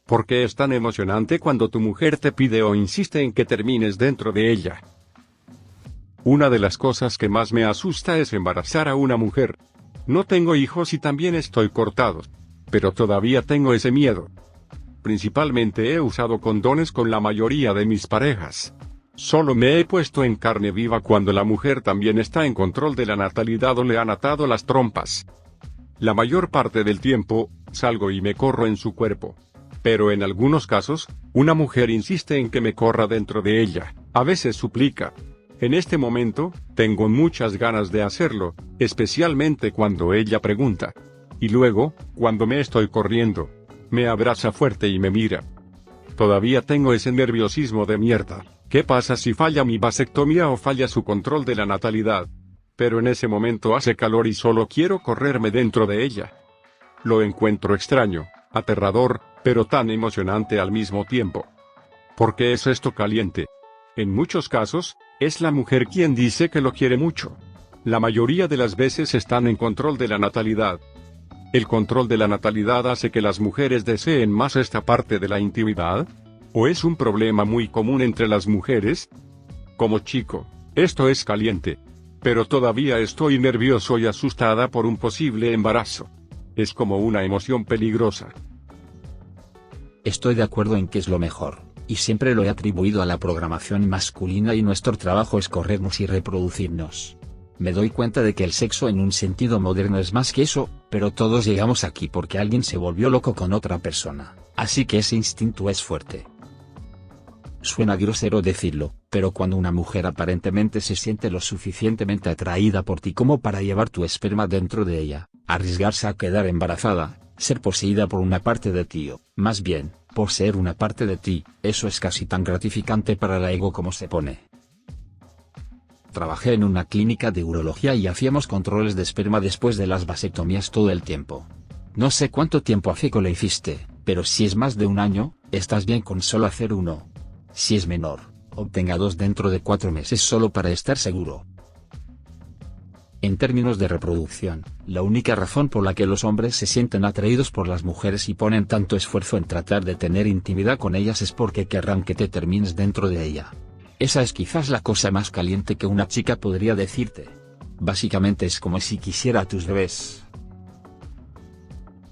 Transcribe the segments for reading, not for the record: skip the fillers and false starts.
¿Por qué es tan emocionante cuando tu mujer te pide o insiste en que termines dentro de ella? Una de las cosas que más me asusta es embarazar a una mujer. No tengo hijos y también estoy cortado. Pero todavía tengo ese miedo. Principalmente he usado condones con la mayoría de mis parejas. Solo me he puesto en carne viva cuando la mujer también está en control de la natalidad o le han atado las trompas. La mayor parte del tiempo, salgo y me corro en su cuerpo. Pero en algunos casos, una mujer insiste en que me corra dentro de ella, a veces suplica. En este momento, tengo muchas ganas de hacerlo, especialmente cuando ella pregunta. Y luego, cuando me estoy corriendo, me abraza fuerte y me mira. Todavía tengo ese nerviosismo de mierda. ¿Qué pasa si falla mi vasectomía o falla su control de la natalidad? Pero en ese momento hace calor y solo quiero correrme dentro de ella. Lo encuentro extraño, aterrador, pero tan emocionante al mismo tiempo. ¿Por qué es esto caliente? En muchos casos, es la mujer quien dice que lo quiere mucho. La mayoría de las veces están en control de la natalidad. ¿El control de la natalidad hace que las mujeres deseen más esta parte de la intimidad? ¿O es un problema muy común entre las mujeres? Como chico, esto es caliente. Pero todavía estoy nervioso y asustada por un posible embarazo. Es como una emoción peligrosa. Estoy de acuerdo en que es lo mejor, y siempre lo he atribuido a la programación masculina y nuestro trabajo es corrernos y reproducirnos. Me doy cuenta de que el sexo en un sentido moderno es más que eso, pero todos llegamos aquí porque alguien se volvió loco con otra persona, así que ese instinto es fuerte. Suena grosero decirlo, pero cuando una mujer aparentemente se siente lo suficientemente atraída por ti como para llevar tu esperma dentro de ella, arriesgarse a quedar embarazada, ser poseída por una parte de ti o, más bien, poseer una parte de ti, eso es casi tan gratificante para el ego como se pone. Trabajé en una clínica de urología y hacíamos controles de esperma después de las vasectomías todo el tiempo. No sé cuánto tiempo hace que lo hiciste, pero si es más de un año, estás bien con solo hacer uno. Si es menor, obtenga 2 dentro de 4 meses solo para estar seguro. En términos de reproducción, la única razón por la que los hombres se sienten atraídos por las mujeres y ponen tanto esfuerzo en tratar de tener intimidad con ellas es porque querrán que te termines dentro de ella. Esa es quizás la cosa más caliente que una chica podría decirte. Básicamente es como si quisiera a tus bebés.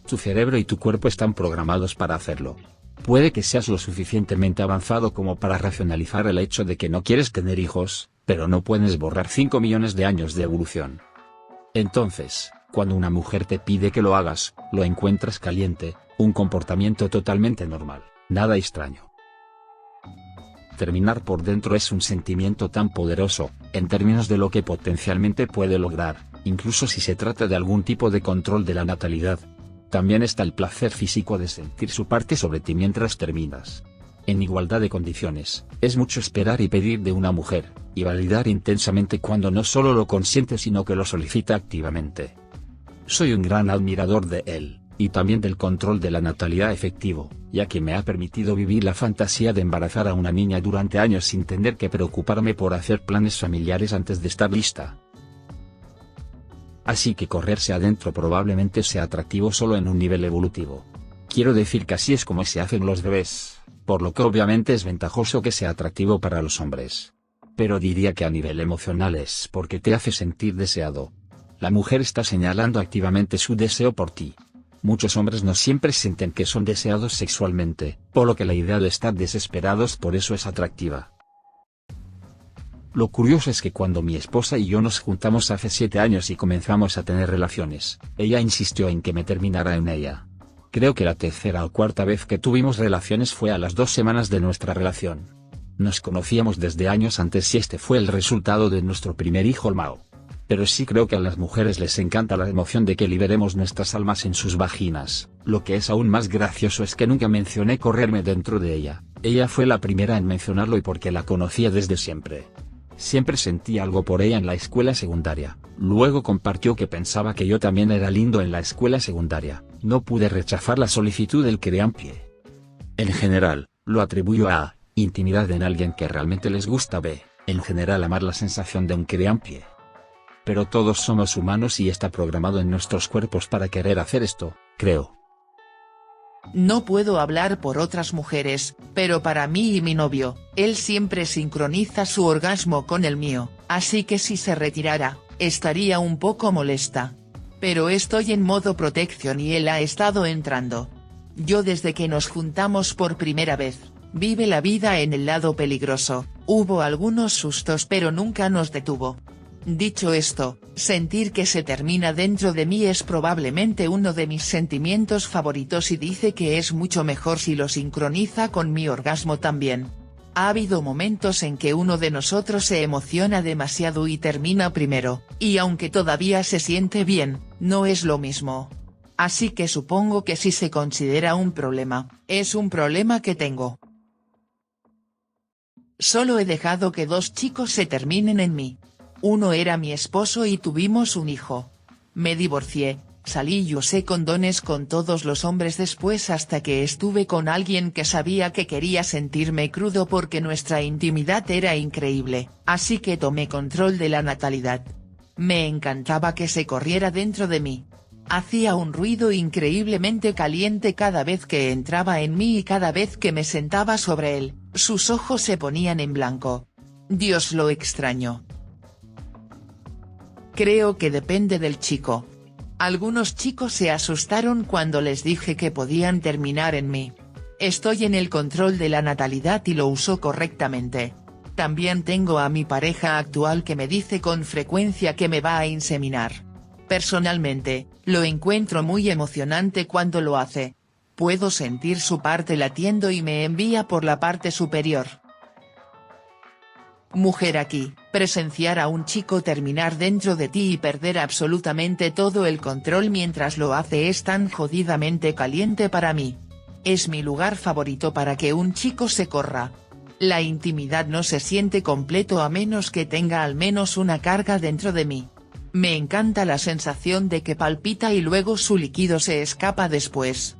Tu cerebro y tu cuerpo están programados para hacerlo. Puede que seas lo suficientemente avanzado como para racionalizar el hecho de que no quieres tener hijos, pero no puedes borrar 5 millones de años de evolución. Entonces, cuando una mujer te pide que lo hagas, lo encuentras caliente, un comportamiento totalmente normal, nada extraño. Terminar por dentro es un sentimiento tan poderoso, en términos de lo que potencialmente puede lograr, incluso si se trata de algún tipo de control de la natalidad. También está el placer físico de sentir su parte sobre ti mientras terminas. En igualdad de condiciones, es mucho esperar y pedir de una mujer, y validar intensamente cuando no solo lo consiente sino que lo solicita activamente. Soy un gran admirador de él, y también del control de la natalidad efectivo, ya que me ha permitido vivir la fantasía de embarazar a una niña durante años sin tener que preocuparme por hacer planes familiares antes de estar lista. Así que correrse adentro probablemente sea atractivo solo en un nivel evolutivo. Quiero decir que así es como se hacen los bebés, por lo que obviamente es ventajoso que sea atractivo para los hombres. Pero diría que a nivel emocional es porque te hace sentir deseado. La mujer está señalando activamente su deseo por ti. Muchos hombres no siempre sienten que son deseados sexualmente, por lo que la idea de estar desesperados por eso es atractiva. Lo curioso es que cuando mi esposa y yo nos juntamos hace 7 años y comenzamos a tener relaciones, ella insistió en que me terminara en ella. Creo que la tercera o cuarta vez que tuvimos relaciones fue a las 2 semanas de nuestra relación. Nos conocíamos desde años antes y este fue el resultado de nuestro primer hijo Mao. Pero sí creo que a las mujeres les encanta la emoción de que liberemos nuestras almas en sus vaginas. Lo que es aún más gracioso es que nunca mencioné correrme dentro de ella. Ella fue la primera en mencionarlo y porque la conocía desde siempre. Siempre sentí algo por ella en la escuela secundaria. Luego compartió que pensaba que yo también era lindo en la escuela secundaria. No pude rechazar la solicitud del creampie. En general, lo atribuyo a intimidad en alguien que realmente les gusta. En general amar la sensación de un creampie. Pero todos somos humanos y está programado en nuestros cuerpos para querer hacer esto, creo. No puedo hablar por otras mujeres, pero para mí y mi novio, él siempre sincroniza su orgasmo con el mío, así que si se retirara, estaría un poco molesta. Pero estoy en modo protección y él ha estado entrando. Yo desde que nos juntamos por primera vez, vive la vida en el lado peligroso, hubo algunos sustos pero nunca nos detuvo. Dicho esto, sentir que se termina dentro de mí es probablemente uno de mis sentimientos favoritos y dice que es mucho mejor si lo sincroniza con mi orgasmo también. Ha habido momentos en que uno de nosotros se emociona demasiado y termina primero, y aunque todavía se siente bien, no es lo mismo. Así que supongo que si se considera un problema, es un problema que tengo. Solo he dejado que 2 chicos se terminen en mí. Uno era mi esposo y tuvimos un hijo. Me divorcié, salí y usé condones con todos los hombres después hasta que estuve con alguien que sabía que quería sentirme crudo porque nuestra intimidad era increíble, así que tomé control de la natalidad. Me encantaba que se corriera dentro de mí. Hacía un ruido increíblemente caliente cada vez que entraba en mí y cada vez que me sentaba sobre él, sus ojos se ponían en blanco. Dios, lo extraño. Creo que depende del chico. Algunos chicos se asustaron cuando les dije que podían terminar en mí. Estoy en el control de la natalidad y lo uso correctamente. También tengo a mi pareja actual que me dice con frecuencia que me va a inseminar. Personalmente, lo encuentro muy emocionante cuando lo hace. Puedo sentir su parte latiendo y me envía por la parte superior. Mujer aquí, presenciar a un chico terminar dentro de ti y perder absolutamente todo el control mientras lo hace es tan jodidamente caliente para mí. Es mi lugar favorito para que un chico se corra. La intimidad no se siente completo a menos que tenga al menos una carga dentro de mí. Me encanta la sensación de que palpita y luego su líquido se escapa después.